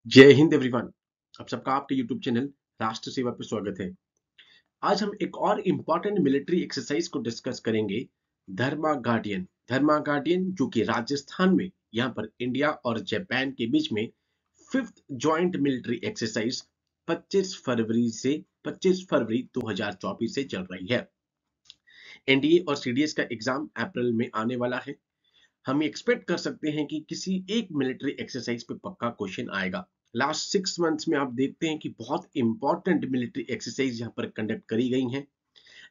जय हिंद एवरीवन। आप सबका आपके यूट्यूब चैनल राष्ट्र सेवा पे स्वागत है। आज हम एक और इम्पॉर्टेंट मिलिट्री एक्सरसाइज को डिस्कस करेंगे। धर्मा गार्डियन जो कि राजस्थान में यहाँ पर इंडिया और जापान के बीच में फिफ्थ जॉइंट मिलिट्री एक्सरसाइज 25 फरवरी 2024 से चल रही है। एनडीए और सीडीएस का एग्जाम अप्रैल में आने वाला है। हम एक्सपेक्ट कर सकते हैं कि किसी एक मिलिट्री एक्सरसाइज पे पक्का क्वेश्चन आएगा। लास्ट 6 मंथ्स में आप देखते हैं कि बहुत इंपॉर्टेंट मिलिट्री एक्सरसाइज यहाँ पर कंडक्ट करी गई हैं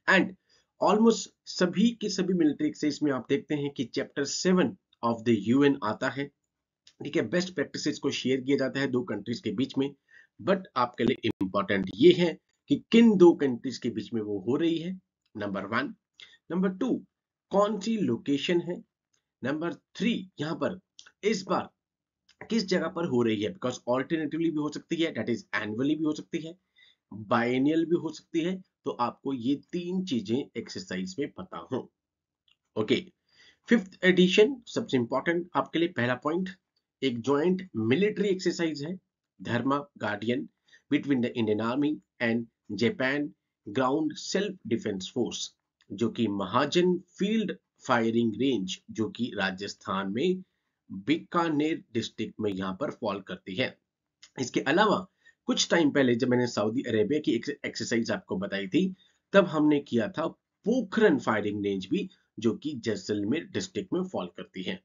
एंड ऑलमोस्ट सभी के सभी मिलिट्री एक्सरसाइज में आप देखते हैं कि चैप्टर 7 ऑफ द यूएन आता है। ठीक है, बेस्ट प्रैक्टिसेस को शेयर किया जाता है दो कंट्रीज के बीच में। बट आपके लिए इंपॉर्टेंट ये है कि किन दो कंट्रीज के बीच में वो हो रही है, नंबर 1। नंबर 2, कौन सी लोकेशन है। नंबर 3, यहाँ पर इस बार किस जगह पर हो रही है, बिकॉज ऑल्टरनेटिवली भी हो सकती है, दैट इज एनुअली भी हो सकती है, बाइनियल भी हो सकती है। तो आपको ये तीन चीजें एक्सरसाइज में पता हो। ओके, फिफ्थ एडिशन सबसे इंपॉर्टेंट आपके लिए पहला पॉइंट, एक जॉइंट मिलिट्री एक्सरसाइज है Dharma guardian between the Indian army and Japan ground self defence force, जो कि महाजन फील्ड फायरिंग रेंज जो कि राजस्थान में बीकानेर डिस्ट्रिक्ट में यहाँ पर फॉल करती है। इसके अलावा कुछ टाइम पहले जब मैंने सऊदी अरेबिया की एक्सरसाइज आपको बताई थी, तब हमने किया था पोखरन फायरिंग रेंज भी, जो कि जैसलमेर डिस्ट्रिक्ट में फॉल करती है।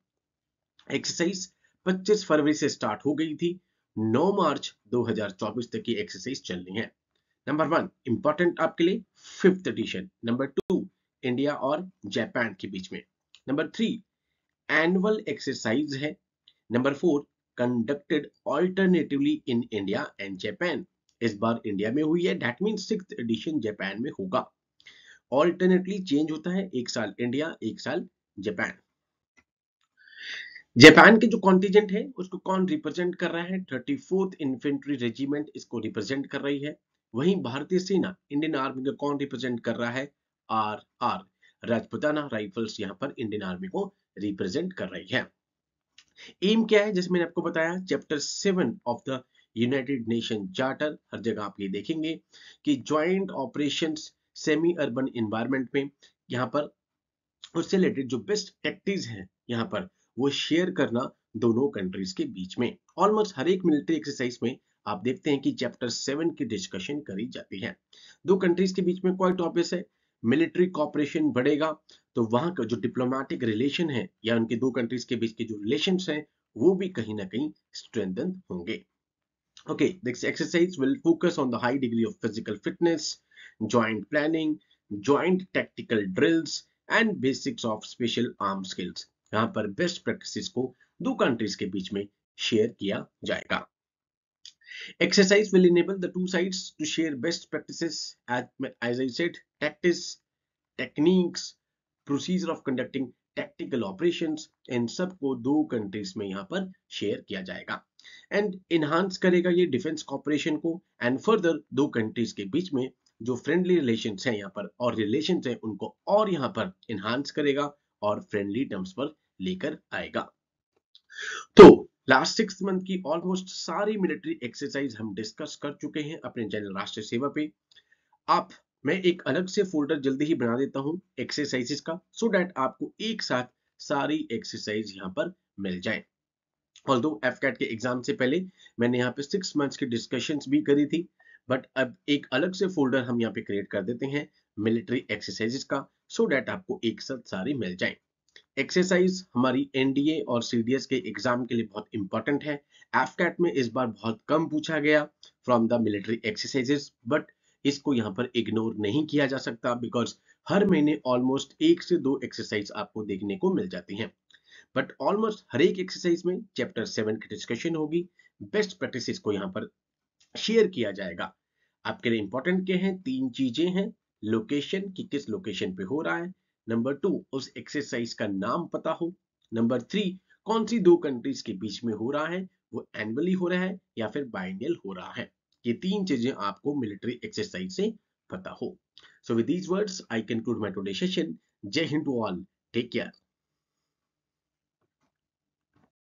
एक्सरसाइज 25 फरवरी से स्टार्ट हो गई थी, 9 मार्च 2024 तक की एक्सरसाइज चलनी है। नंबर 1 इंपॉर्टेंट आपके लिए फिफ्थ एडिशन। नंबर 2, इंडिया और जापान के बीच में। नंबर 3, एनुअल एक्सरसाइज है। Number 4, conducted alternatively in India and Japan. इस बार इंडिया में हुई है, that means sixth addition Japan में होगा। ऑल्टरनेटली चेंज होता है, एक साल इंडिया एक साल जापान। जापान के जो कॉन्टिजेंट है उसको कौन रिप्रेजेंट कर रहा है, 34th इन्फेंट्री रेजिमेंट इसको रिप्रेजेंट कर रही है। वहीं भारतीय सेना इंडियन आर्मी को कौन रिप्रेजेंट कर रहा है, आर आर राजपुताना राइफल्स यहाँ पर इंडियन आर्मी को रिप्रेजेंट कर रही है। एम क्या है, जैसे मैंने आपको बताया, chapter 7 of the United Nation charter, हर जगह आप ये देखेंगे कि joint operations semi urban environment में यहाँ पर उससे रिलेटेड जो बेस्ट टैक्टिक्स हैं यहाँ पर वो शेयर करना दोनों कंट्रीज के बीच में। ऑलमोस्ट हर एक मिलिट्री एक्सरसाइज में आप देखते हैं कि चैप्टर 7 की डिस्कशन करी जाती है। दो कंट्रीज के बीच में क्वाइट ऑब्वियस है, मिलिट्री कॉपरेशन बढ़ेगा तो वहां का जो डिप्लोमेटिक रिलेशन है या उनके दो कंट्रीज के बीच के जो रिलेशंस हैं वो भी कहीं ना कहीं स्ट्रेंथन होंगे। Okay, this exercise will focus on the high degree of physical fitness, joint planning, joint tactical drills and basics of special arm skills. यहाँ पर बेस्ट प्रैक्टिसेस को दो कंट्रीज के बीच में शेयर किया जाएगा। Exercise will enable the two sides to share best practices, as I said, tactics, techniques, procedure of conducting tactical operations, इन सब को दो कंट्रीज में यहाँ पर शेयर किया जाएगा एंड इनहांस करेगा ये डिफेंस कॉपरेशन को एंड फर्दर दो कंट्रीज के बीच में जो फ्रेंडली रिलेशंस हैं यहाँ पर और रिलेशंस हैं उनको और यहाँ पर इनहांस करेगा और फ्रेंडली टर्म्स पर लेकर आएगा। तो लास्ट 6 मंथ की ऑलमोस्ट सारी मिलिट्री एक्सरसाइज हम डिस्कस कर चुके हैं अपने चैनल राष्ट्रीय सेवा पे। आप मैं एक अलग से फोल्डर जल्दी ही बना देता हूं एक्सरसाइजेस का, सो दैट आपको एक साथ सारी एक्सरसाइज यहां पर मिल जाए। ऑल्दो एफकैट के एग्जाम से पहले मैंने यहाँ पे 6 मंथ्स की डिस्कशंस भी करी थी, बट अब एक अलग से फोल्डर हम यहाँ पे क्रिएट कर देते हैं मिलिट्री एक्सरसाइजेस का, सो दैट आपको एक साथ सारी मिल जाए। एक्सरसाइज हमारी एनडीए और सीडीएस के एग्जाम के लिए बहुत इंपॉर्टेंट है। एफकैट में इस बार बहुत कम पूछा गया from the military exercises, but इसको यहाँ पर इग्नोर नहीं किया जा सकता बिकॉज हर महीने ऑलमोस्ट 1 से 2 एक्सरसाइज आपको देखने को मिल जाती हैं। बट ऑलमोस्ट हर एक एक्सरसाइज में चैप्टर 7 की डिस्कशन होगी, बेस्ट प्रैक्टिसेस को यहाँ पर शेयर किया जाएगा। आपके लिए इंपॉर्टेंट क्या है, तीन चीजें हैं, लोकेशन कि किस लोकेशन पे हो रहा है, नंबर 2 उस एक्सरसाइज का नाम पता हो, नंबर 3 कौन सी दो कंट्रीज के बीच में हो रहा है, वो एनुअली हो रहा है या फिर बाइनियल हो रहा है। ये तीन चीजें आपको मिलिट्री एक्सरसाइज से पता हो। So with these words I conclude my today session. जय हिंद टू ऑल, टेक केयर।